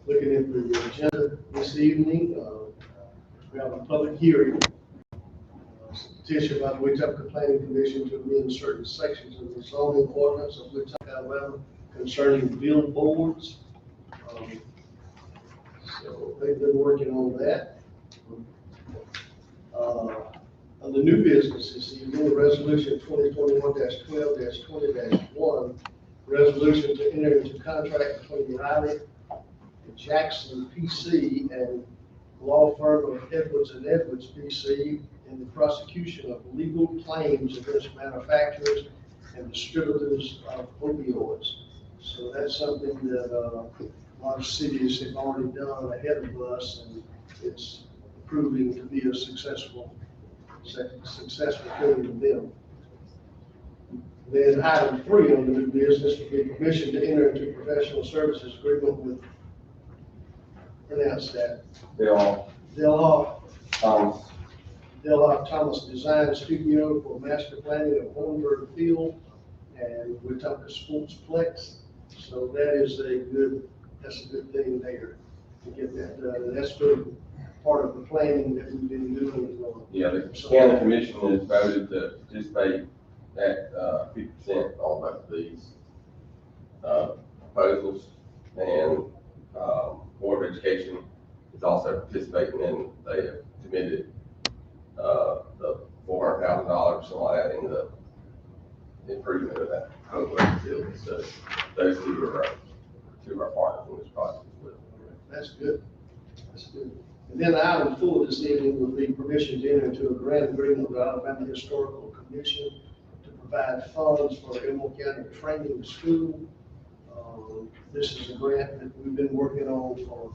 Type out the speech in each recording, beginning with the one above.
Looking at the agenda this evening, we have a public hearing. Petition by the Wetumpka Planning Commission to amend certain sections of the zoning ordinance of Wetumpka, Alabama concerning billboards. So they've been working on that. On the new business this evening, resolution 2021-12-20-1, resolution to enter into contract between Riley and Jackson PC and law firm of Edwards and Edwards PC in the prosecution of legal claims against manufacturers and distributors of opioids. So that's something that a lot of cities have already done ahead of us, and it's proving to be a successful killing of them. Then item 3 on the new business would be permission to enter into professional services agreement with, pronounce that, Del Thomas Design Studio for master planning of Hornberg Field and Wetumpka Sportsplex. So that is that's a good thing there to get that done. And that's been part of the planning that we've been doing. Yeah, the county commission has voted to participate at 50% on both of these proposals, and Board of Education is also participating, and they have committed the $400,000 something like that in the improvement of that whole facility. So those two are our partners in this project as well. That's good. That's good. And then item 4 this evening would be permission to enter into a grant agreement with the Alabama Historical Commission to provide funds for the Elmore County Training School. This is a grant that we've been working on for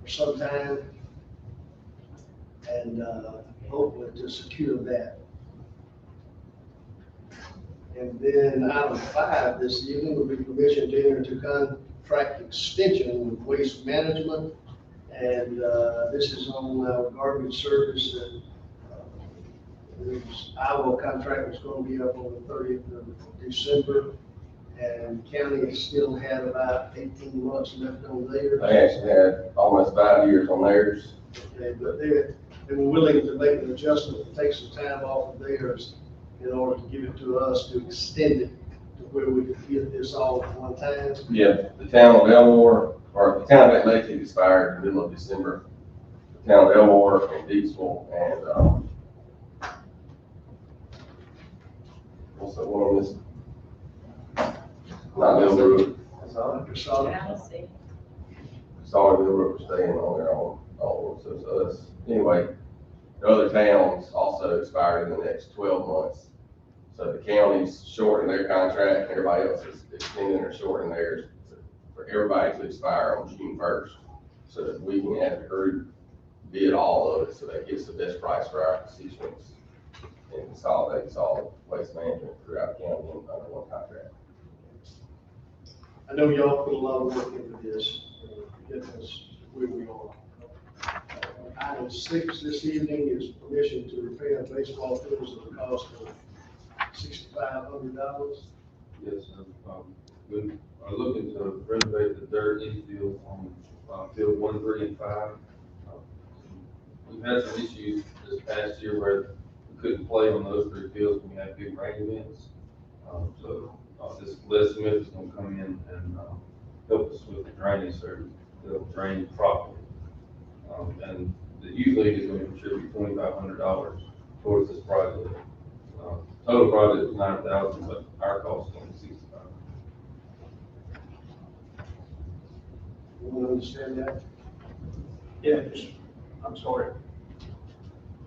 some time, and hopefully to secure that. And then item 5 this evening would be permission to enter into contract extension with Waste Management. And this is on garbage service. Our contract is going to be up on the 30th of December, and county has still had about 18 months left on theirs. They actually had almost 5 years on theirs. Okay, but they were willing to make an adjustment to take some time off of theirs in order to give it to us to extend it to where we could get this all at one time. Yeah, the town of Elmore, or the town of Atlantic expired in the middle of December. The town of Elmore and Deepsville and also one of this, not Mill Brook, Solid Mill Brook are staying on their own. So that's, anyway, the other towns also expired in the next 12 months. So the county's shortening their contract, everybody else is extending or shortening theirs for everybody to expire on June 1st, so that we can have the group bid all of it, so that gives the best price for our constituents and consolidate solid waste management throughout the county under one contract. I know y'all put a lot of work into this, to get us where we are. Item 6 this evening is permission to repair baseball fields at the cost of $6,500. Yes, we are looking to renovate the dirt infield on field 1, 3, and 5. We've had some issues this past year where we couldn't play on those 3 fields when we had big rain events. So this Les Smith is going to come in and help us with the drainage, so they'll drain properly. And the youth league is going to contribute $2,500 towards this project. Total project was $9,000, but our cost is only $6,500. You want to understand that? Yeah, I'm sorry.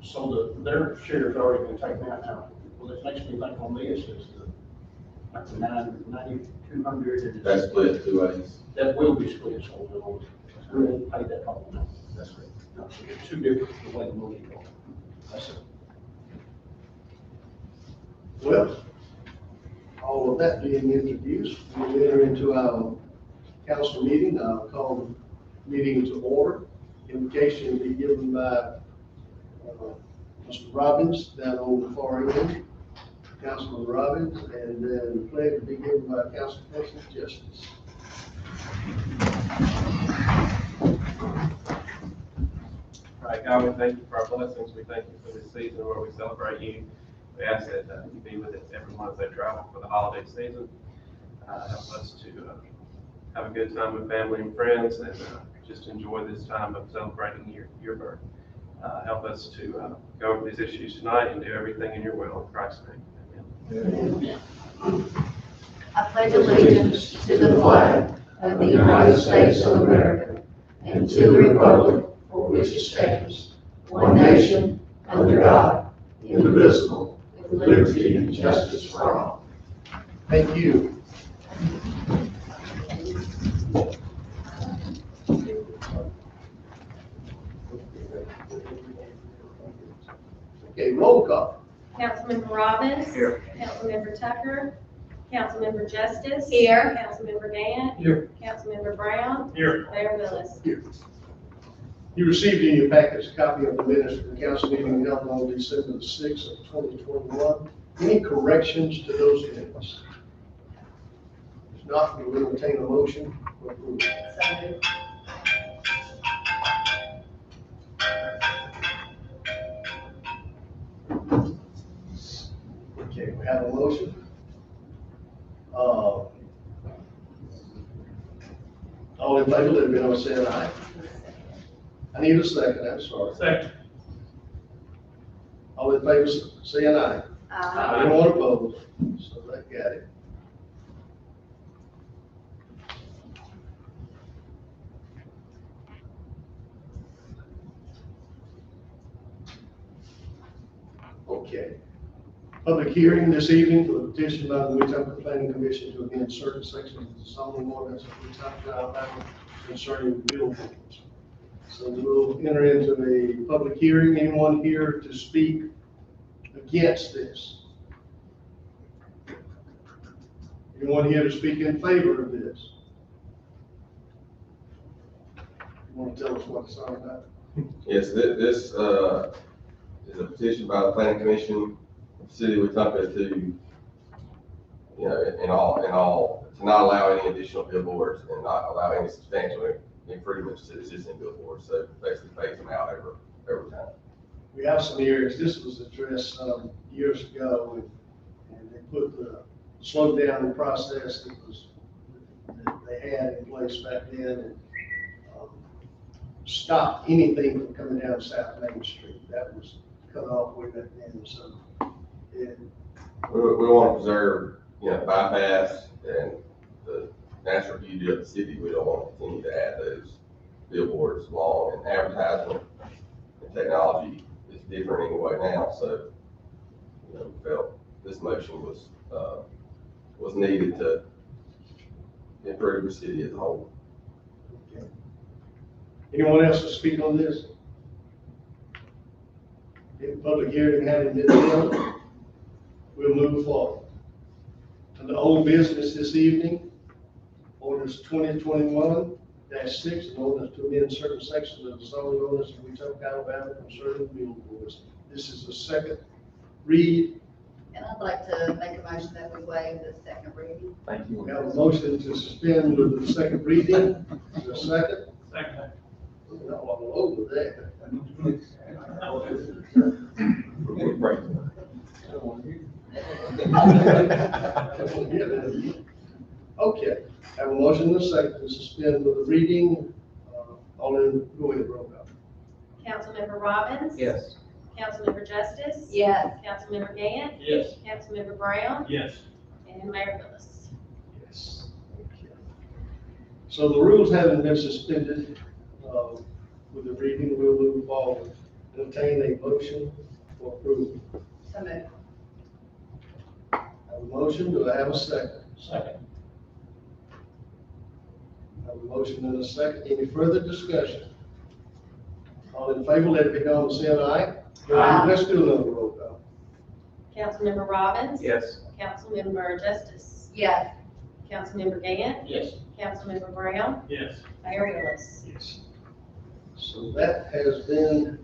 So their share's already been taken out now. Well, this makes me think on this is like the 9,200. and That's split 2 ways. That will be split, so we're going to pay that all now. That's right. No, so it's 2 different the way the money goes. That's it. Well, all of that being introduced, we'll enter into our council meeting. I'll call the meeting to order. Invocation will be given by Mr. Robbins down on the far end, Councilman Robbins, and then the pledge will be given by Councilperson Justice. God, we thank you for our blessings. We thank you for this season where we celebrate you. We ask that you be with everyone as they travel for the holiday season. Help us to have a good time with family and friends and just enjoy this time of celebrating your birth. Help us to go over these issues tonight and do everything in your will. In Christ's name, amen. I pledge allegiance to the flag of the United States of America and to the republic for which it stands, one nation, under God, indivisible, with liberty and justice for all. Thank you. Okay, roll call. Councilmember Robbins. Here. Councilmember Tucker. Councilmember Justice. Here. Councilmember Gant. Here. Councilmember Brown. Here. Mayor Willis. You received in your package a copy of the minutes from the council meeting held on December the 6th of 2021. Any corrections to those minutes? If not, we will entertain a motion for approval. So moved. Okay, we have a motion. All in favor, let it be known by saying aye. I need a second, I'm sorry. Second. All in favor, saying aye. Anyone opposed? So that got it. Okay. Public hearing this evening for the petition by the Wetumpka Planning Commission to amend certain sections of the zoning ordinance of Wetumpka, Alabama concerning billboards. So we'll enter into a public hearing. Anyone here to speak against this? Anyone here to speak in favor of this? You want to tell us what it's all about? Yes, this is a petition by the planning commission, of the city of Wetumpka to, in all, to not allow any additional billboards and not allow any substantial improvements to existing billboards. So basically phase them out over time. We have some areas, this was addressed years ago, and they put the slow down the process that they had in place back then, and stopped anything from coming down South Main Street. That was cut off way back then, so. We want to preserve, bypass and the natural beauty of the city. We don't want to continue to add those billboards along, and advertisement and technology is different anyway now, so, we felt this motion was needed to improve the city as a whole. Okay. Anyone else to speak on this? If public hearing having been held, we'll move forward. To the old business this evening, ordinance 2021-6, an ordinance to amend certain sections of the zoning ordinance of Wetumpka, Alabama concerning billboards. This is the second read. And I'd like to make a motion that we waive the second reading. Thank We have a motion to suspend with the second reading. Is there a second? Second. No, I'm all over that. Okay, have a motion and a second to suspend with the reading. All in, go ahead, roll call. Councilmember Robbins. Yes. Councilmember Justice. Yes. Councilmember Gant. Yes. Councilmember Brown. Yes. And Mayor Willis. Yes. Okay. So the rules having been suspended with the reading, we'll move forward. Entertain a motion for approval. So moved. Have a motion, do I have a second? Second. Have a motion and a second. Any further discussion? All in favor, let it be known by saying aye. Aye. Let's do another roll call. Councilmember Robbins. Yes. Councilmember Justice. Yes. Councilmember Gant. Yes. Councilmember Brown. Yes. Mayor Willis. Yes. So that has been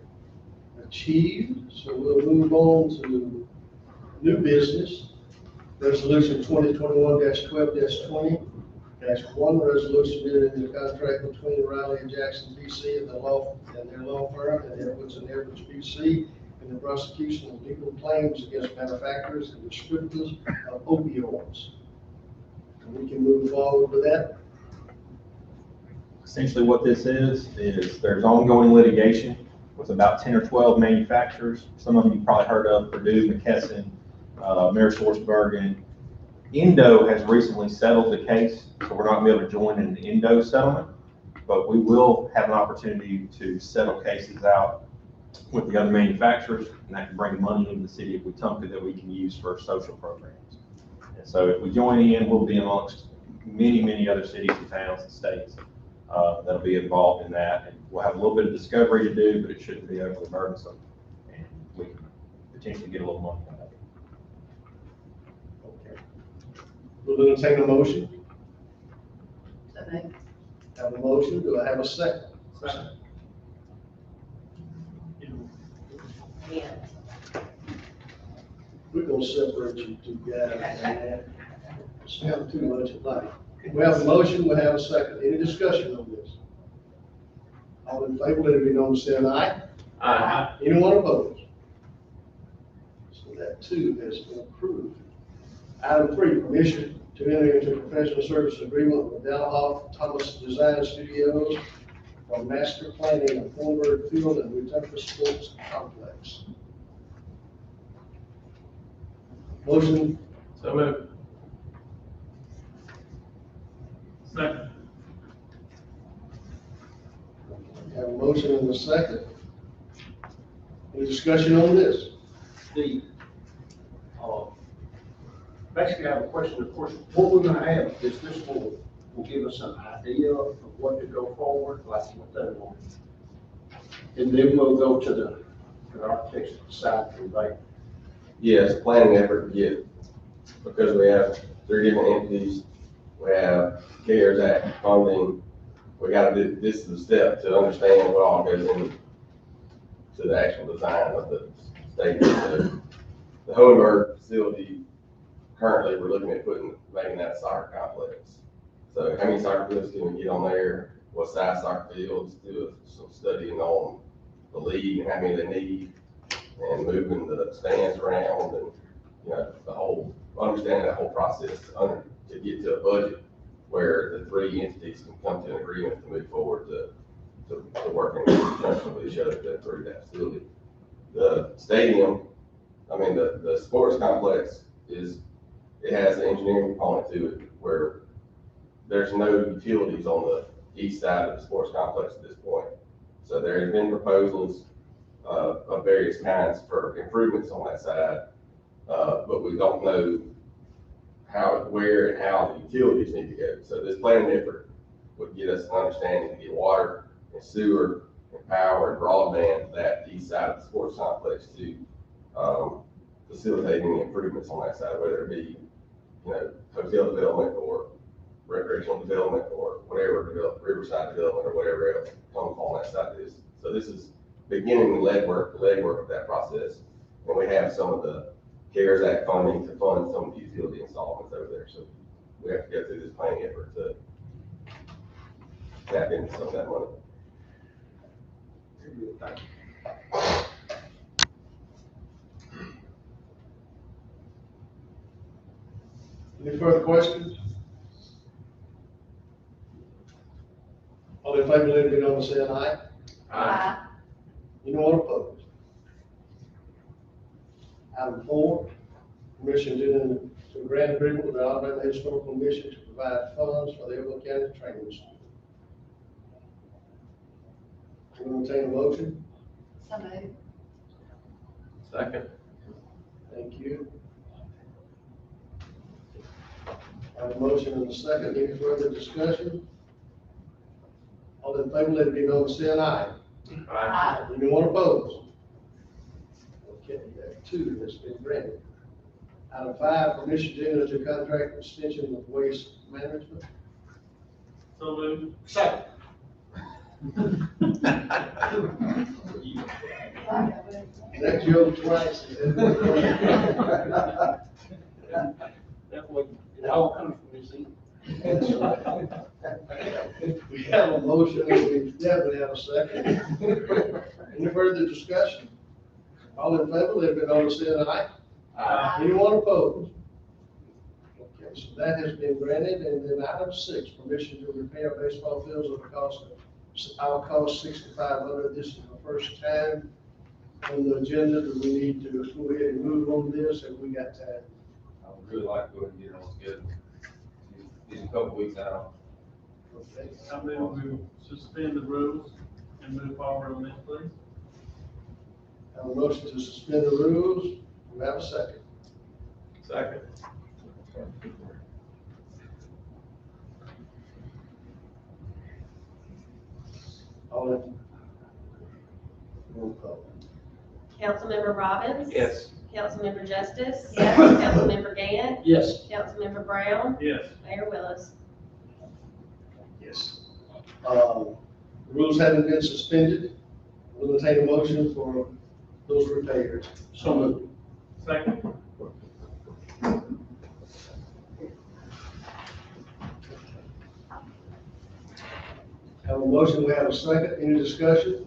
achieved. So we'll move on to new business. Resolution 2021-12-20, 1, resolution entering into contract between Riley and Jackson PC and their law firm and Edwards PC in the prosecution of legal claims against manufacturers and distributors of opioids. And we can move forward with that. Essentially what this is there's ongoing litigation with about 10 or 12 manufacturers. Some of them you've probably heard of: Purdue, McKesson, AmerisourceBergen. Indo has recently settled the case, so we're not going to be able to join in the Indo settlement, but we will have an opportunity to settle cases out with the other manufacturers, and that can bring money into the city of Wetumpka that we can use for social programs. And so if we join in, we'll be amongst many, many other cities and towns and states that'll be involved in that. And we'll have a little bit of discovery to do, but it shouldn't be overly burdensome, and we can potentially get a little money out of it. We'll entertain a motion. So moved. Have a motion. Do I have a second? Second. Yeah. We're gonna separate you two guys, man. Sound too much alike. We have a motion, we have a second. Any discussion on this? All in favor, let it be known, say aye. Aye. Anyone opposed? So that too has been approved. Item 3, permission to enter into a professional service agreement with Dalhoff Thomas Design Studios for master planning of Thornburg Field and Wetumpka Sports Complex. Motion, So moved. Second. have a motion and a second. Any discussion on this? Basically, I have a question. Of course, what we're gonna have is this will give us an idea of what to go forward, like what they want. And then we'll go to the architects to decide, right? Yes, planning effort to get, because we have 3 different entities, we have CARES Act funding, we gotta do, this is the step to understand what all goes into the actual design of the stadium. The Hohenberg facility, currently, we're looking at making that a soccer complex. So how many soccer fields can we get on there? What size soccer fields? Do some studying on the league and how many they need, and moving the stands around, and, you know, understanding that whole process to get to a budget where the 3 entities can come to an agreement to move forward to working in conjunction with each other to improve that facility. The stadium, the sports complex it has an engineering component to it where there's no utilities on the east side of the sports complex at this point. So there have been proposals of various kinds for improvements on that side, but we don't know where and how the utilities need to go. So this planning effort would get us an understanding to get water and sewer and power and broadband to that east side of the sports complex to facilitate any improvements on that side, whether it be, you know, hotel development or recreational development or whatever, riverside development or whatever else comes on that side of this. So this is beginning the legwork of that process. And we have some of the CARES Act funding to fund some of the utility installments over there. So we have to go through this planning effort to tap into some of that money. Thank you. Any further questions? All in favor, let it be known, say aye. Aye. Anyone opposed? Item 4, permission to enter into a grant agreement with the Alabama Historical Commission to provide funds for the Overland County Training School. Will entertain a motion? So moved. Second. Thank you. I have a motion and a second. Any further discussion? All in favor, let it be known, say aye. Aye. Anyone opposed? Okay, that 2 has been granted. Item 5, permission to enter into contract extension with Waste Management. So moved. Second. That Joe twice. That way, it all comes from this end. That's right. have a motion, and we definitely have a second. Any further discussion? All in favor, let it be known by saying aye. Aye. Anyone opposed? Okay, so that has been granted, and then item 6, permission to repair baseball fields at a cost of, our cost $6,500. This is the first time on the agenda. Do we need to go ahead and move on this, and we got time? I would really like to go ahead and get it on schedule. These a couple weeks out. Okay. I move we suspend the rules and move forward on this, please. Have a motion to suspend the rules. Do we have a second? Second. All in? Roll call. Councilmember Robbins? Yes. Councilmember Justice? Yes. Councilmember Gann? Yes. Councilmember Brown? Yes. Mayor Willis? Yes. Rules haven't been suspended. We'll entertain a motion for those repairs. So moved. Second. Have a motion, we have a second. Any discussion?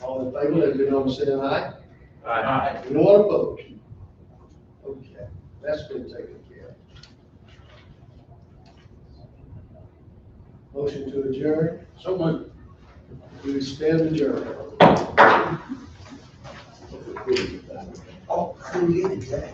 All in favor, let it be known by saying aye. Aye. Anyone opposed? Okay, that's been taken care of. Motion to adjourn. So moved. We stand adjourned. Oh, who did that?